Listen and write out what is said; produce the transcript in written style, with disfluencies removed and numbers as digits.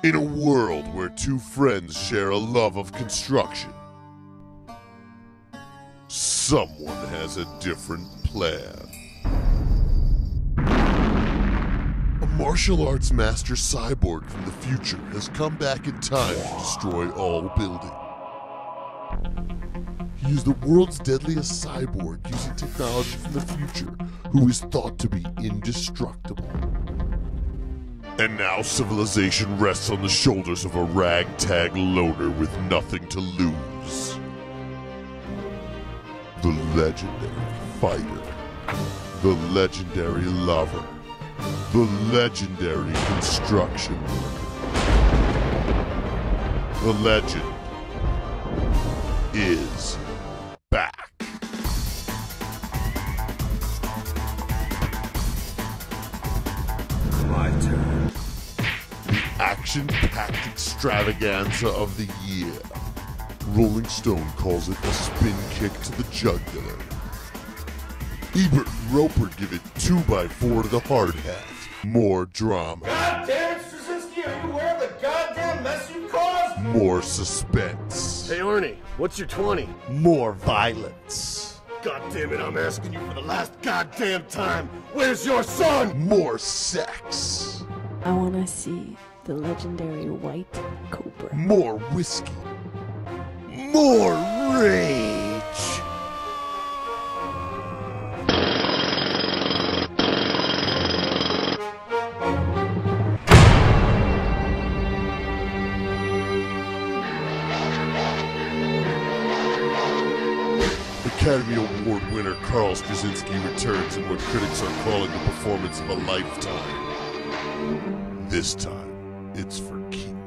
In a world where two friends share a love of construction, someone has a different plan. A martial arts master cyborg from the future has come back in time to destroy all building. He is the world's deadliest cyborg using technology from the future, who is thought to be indestructible. And now civilization rests on the shoulders of a ragtag loner with nothing to lose. The legendary fighter. The legendary lover. The legendary construction worker. The legend is back. My turn. Action-packed extravaganza of the year. Rolling Stone calls it a spin kick to the jugular. Ebert and Roper give it 2x4 to the hard hat. More drama. God damn it, Straczynski, are you aware of the goddamn mess you caused? More suspense. Hey Arnie, what's your 20? More violence. God damn it, I'm asking you for the last goddamn time. Where's your son? More sex. I want to see the legendary White Cobra. More whiskey. More rage. Academy Award winner Carl Straczynski returns in what critics are calling the performance of a lifetime. This time, it's for keeps.